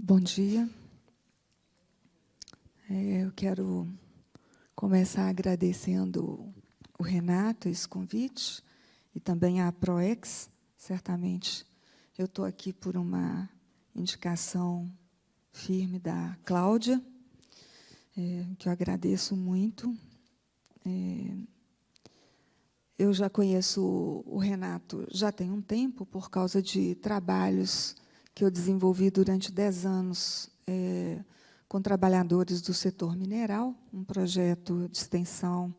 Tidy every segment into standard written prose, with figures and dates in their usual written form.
Bom dia. Eu quero começar agradecendo o Renato, esse convite, e também a Proex. Certamente eu estou aqui por uma indicação firme da Cláudia, que eu agradeço muito. Eu já conheço o Renato já tem um tempo, por causa de trabalhos que eu desenvolvi durante 10 anos com trabalhadores do setor mineral, um projeto de extensão,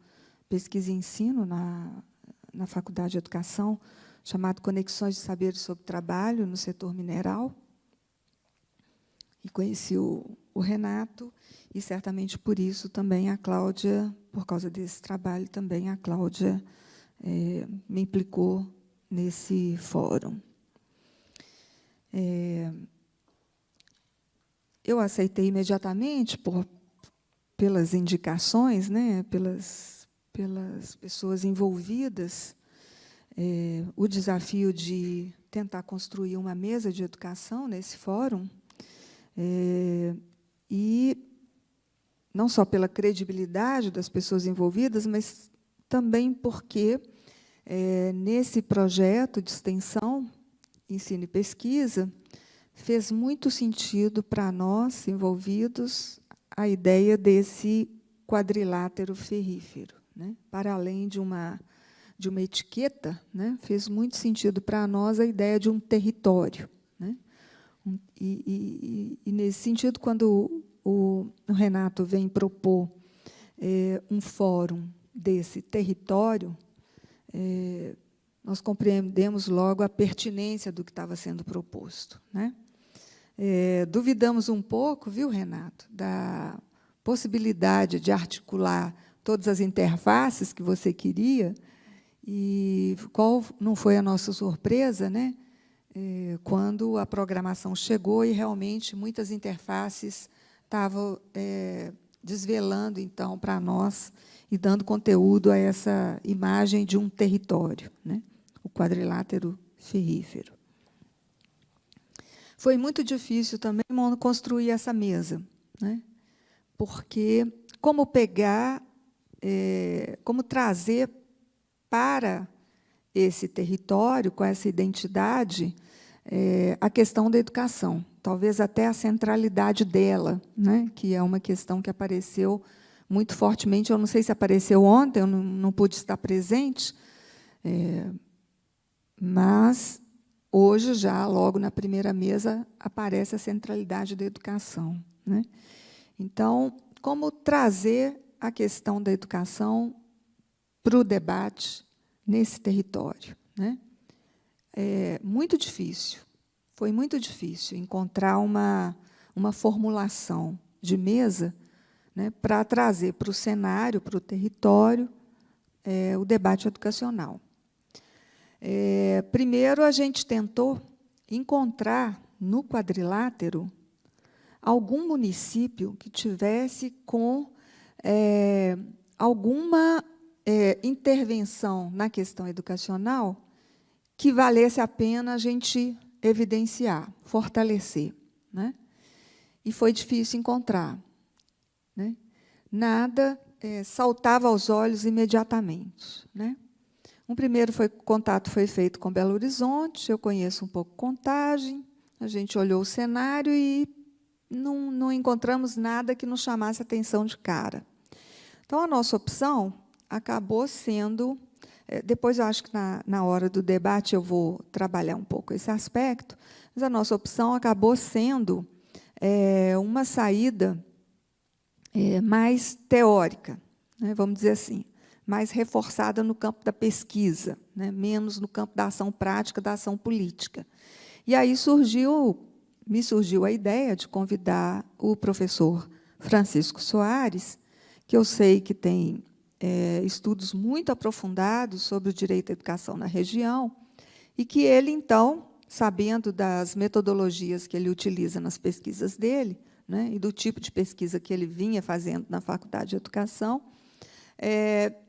pesquisa e ensino na Faculdade de Educação, chamado Conexões de Saberes sobre Trabalho no Setor Mineral. E conheci o Renato, e certamente por isso também a Cláudia, por causa desse trabalho, também a Cláudia me implicou nesse fórum. Eu aceitei imediatamente pelas indicações, né, pelas pessoas envolvidas, o desafio de tentar construir uma mesa de educação nesse fórum, e não só pela credibilidade das pessoas envolvidas, mas também porque, nesse projeto de extensão, ensino e pesquisa, fez muito sentido para nós, envolvidos, a ideia desse quadrilátero ferrífero, né? Para além de uma etiqueta, né? Fez muito sentido para nós a ideia de um território, né? E nesse sentido, quando o Renato vem propor um fórum desse território, nós compreendemos logo a pertinência do que estava sendo proposto, né? Duvidamos um pouco, viu, Renato, da possibilidade de articular todas as interfaces que você queria, e qual não foi a nossa surpresa, né, quando a programação chegou e realmente muitas interfaces estavam desvelando, então, para nós e dando conteúdo a essa imagem de um território, né, o quadrilátero ferrífero. Foi muito difícil também construir essa mesa, né, porque como como trazer para esse território, com essa identidade, a questão da educação, talvez até a centralidade dela, né, que é uma questão que apareceu muito fortemente. Eu não sei se apareceu ontem, eu não pude estar presente, mas hoje, já logo na primeira mesa, aparece a centralidade da educação, né? Então, como trazer a questão da educação para o debate nesse território, né? Muito difícil, foi muito difícil encontrar uma formulação de mesa, né, para trazer para o cenário, para o território, o debate educacional. Primeiro, a gente tentou encontrar, no quadrilátero, algum município que tivesse com alguma intervenção na questão educacional que valesse a pena a gente evidenciar, fortalecer, né? E foi difícil encontrar, né? Nada saltava aos olhos imediatamente, né? Um primeiro contato foi feito com Belo Horizonte, eu conheço um pouco Contagem, a gente olhou o cenário e não encontramos nada que nos chamasse atenção de cara. Então, a nossa opção acabou sendo, depois eu acho que na hora do debate eu vou trabalhar um pouco esse aspecto, mas a nossa opção acabou sendo uma saída mais teórica, né, vamos dizer assim, mais reforçada no campo da pesquisa, né, menos no campo da ação prática, da ação política. E aí me surgiu a ideia de convidar o professor Francisco Soares, que eu sei que tem estudos muito aprofundados sobre o direito à educação na região, e que ele, então, sabendo das metodologias que ele utiliza nas pesquisas dele, né, e do tipo de pesquisa que ele vinha fazendo na Faculdade de Educação,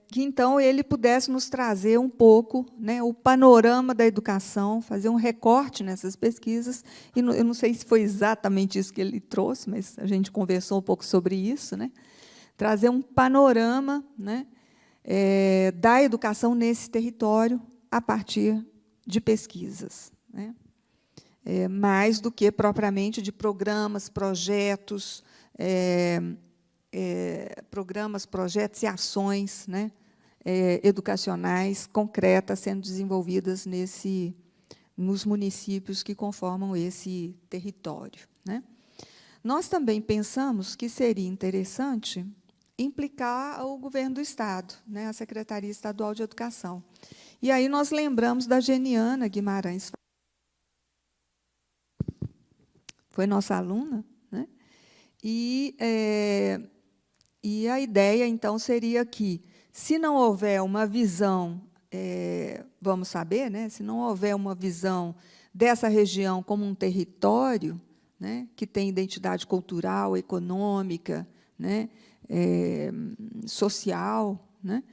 que, então, ele pudesse nos trazer um pouco, né, o panorama da educação, fazer um recorte nessas pesquisas. E eu não sei se foi exatamente isso que ele trouxe, mas a gente conversou um pouco sobre isso, né, trazer um panorama, né, da educação nesse território a partir de pesquisas, né, mais do que propriamente de programas, projetos, projetos e ações, né, educacionais concretas sendo desenvolvidas nos municípios que conformam esse território, né. Nós também pensamos que seria interessante implicar o governo do Estado, né, a Secretaria Estadual de Educação. E aí nós lembramos da Geniana Guimarães, foi nossa aluna, né, e a ideia, então, seria que, se não houver uma visão, vamos saber, né, se não houver uma visão dessa região como um território, né, que tem identidade cultural, econômica, né, social, né,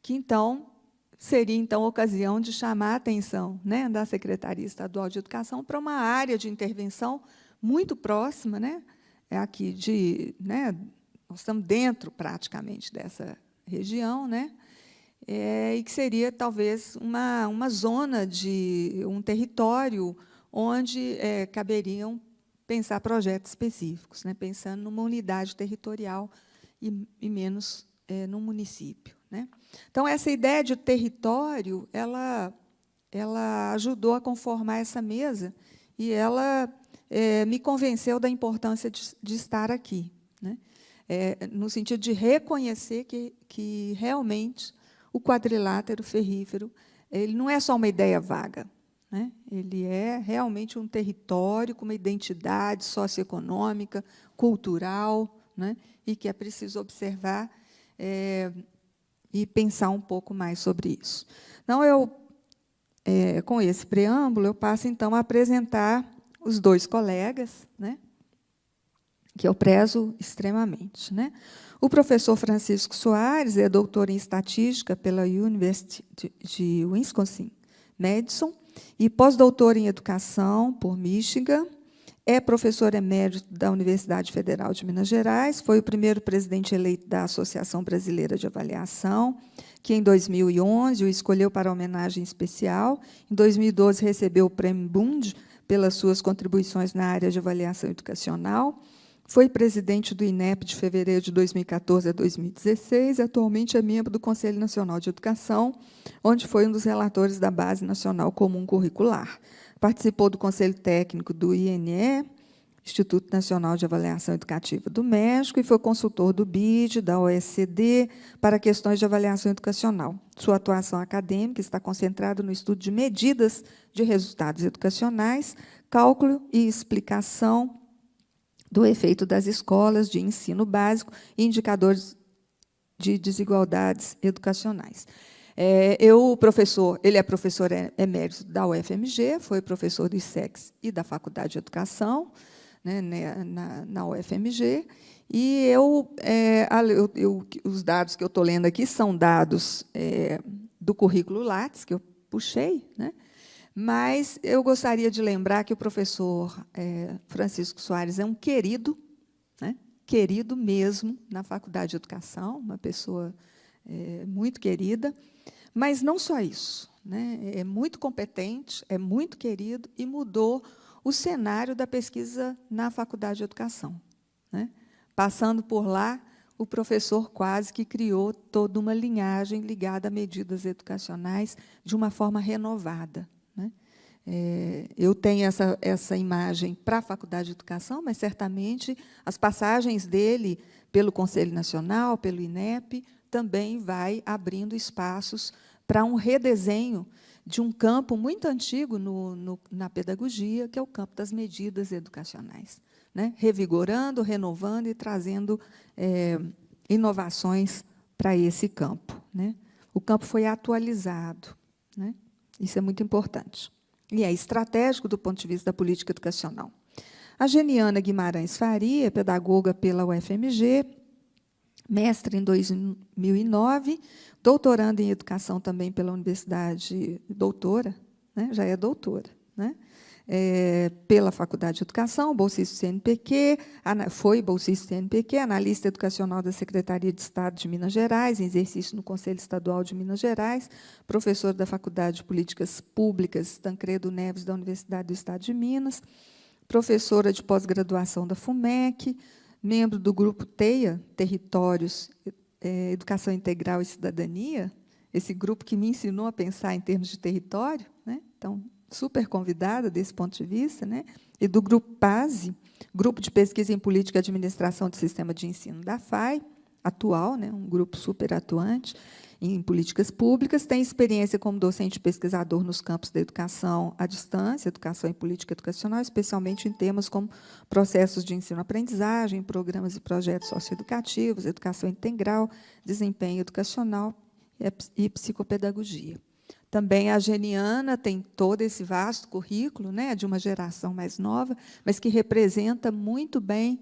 que, então, seria, então, a ocasião de chamar a atenção, né, da Secretaria Estadual de Educação para uma área de intervenção muito próxima, né, aqui né, nós estamos dentro, praticamente, dessa região, né, e que seria, talvez, uma zona um território onde caberiam pensar projetos específicos, né, pensando numa unidade territorial e menos num município, né. Então, essa ideia de território, ela ajudou a conformar essa mesa e ela me convenceu da importância de estar aqui, né, no sentido de reconhecer que realmente o quadrilátero ferrífero ele não é só uma ideia vaga, né, ele é realmente um território com uma identidade socioeconômica, cultural, né, e que é preciso observar e pensar um pouco mais sobre isso. Então, com esse preâmbulo, eu passo, então, a apresentar os dois colegas, né, que eu prezo extremamente, né. O professor Francisco Soares é doutor em estatística pela University de Wisconsin-Madison e pós-doutor em educação por Michigan. É professor emérito da Universidade Federal de Minas Gerais, foi o primeiro presidente eleito da Associação Brasileira de Avaliação, que, em 2011, o escolheu para homenagem especial. Em 2012, recebeu o Prêmio Bund pelas suas contribuições na área de avaliação educacional. Foi presidente do INEP de fevereiro de 2014 a 2016, e atualmente é membro do Conselho Nacional de Educação, onde foi um dos relatores da Base Nacional Comum Curricular. Participou do Conselho Técnico do INE, Instituto Nacional de Avaliação Educativa do México, e foi consultor do BID, da OECD, para questões de avaliação educacional. Sua atuação acadêmica está concentrada no estudo de medidas de resultados educacionais, cálculo e explicação do efeito das escolas de ensino básico e indicadores de desigualdades educacionais. Ele é professor emérito da UFMG, foi professor do ISEX e da Faculdade de Educação, né, na UFMG, e os dados que eu estou lendo aqui são dados do currículo Lattes, que eu puxei, né, mas eu gostaria de lembrar que o professor Francisco Soares é um querido, né, querido mesmo na Faculdade de Educação, uma pessoa muito querida, mas não só isso, né, é muito competente, é muito querido e mudou o cenário da pesquisa na Faculdade de Educação, né. Passando por lá, o professor quase que criou toda uma linhagem ligada a medidas educacionais de uma forma renovada, né. Eu tenho essa imagem para a Faculdade de Educação, mas, certamente, as passagens dele pelo Conselho Nacional, pelo INEP, também vai abrindo espaços para um redesenho de um campo muito antigo na pedagogia, que é o campo das medidas educacionais, né, revigorando, renovando e trazendo inovações para esse campo, né. O campo foi atualizado, né, isso é muito importante. E é estratégico do ponto de vista da política educacional. A Geniana Guimarães Faria, pedagoga pela UFMG, mestre em 2009, doutorando em educação também pela Universidade, doutora, né, já é doutora, né, pela Faculdade de Educação, bolsista do CNPq, foi bolsista do CNPq, analista educacional da Secretaria de Estado de Minas Gerais, em exercício no Conselho Estadual de Minas Gerais, professor da Faculdade de Políticas Públicas Tancredo Neves, da Universidade do Estado de Minas, professora de pós-graduação da FUMEC, membro do grupo TEIA, Territórios, Educação Integral e Cidadania, esse grupo que me ensinou a pensar em termos de território, né? Então, super convidada desse ponto de vista, né? E do grupo PASE, Grupo de Pesquisa em Política e Administração do Sistema de Ensino da FAI, atual, né? Um grupo super atuante em políticas públicas, tem experiência como docente e pesquisador nos campos da educação à distância, educação e política educacional, especialmente em temas como processos de ensino-aprendizagem, programas e projetos socioeducativos, educação integral, desempenho educacional e psicopedagogia. Também a Geniana tem todo esse vasto currículo, né, de uma geração mais nova, mas que representa muito bem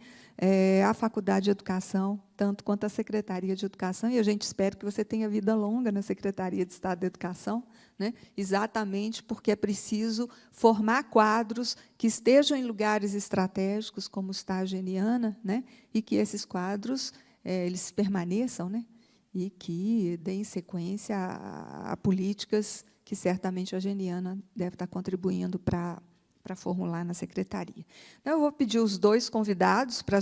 a Faculdade de Educação, tanto quanto a Secretaria de Educação, e a gente espera que você tenha vida longa na Secretaria de Estado da Educação, né, exatamente porque é preciso formar quadros que estejam em lugares estratégicos, como está a Geniana, né, e que esses quadros eles permaneçam, né, e que deem sequência a políticas que certamente a Geniana deve estar contribuindo para formular na secretaria. Então, eu vou pedir os dois convidados para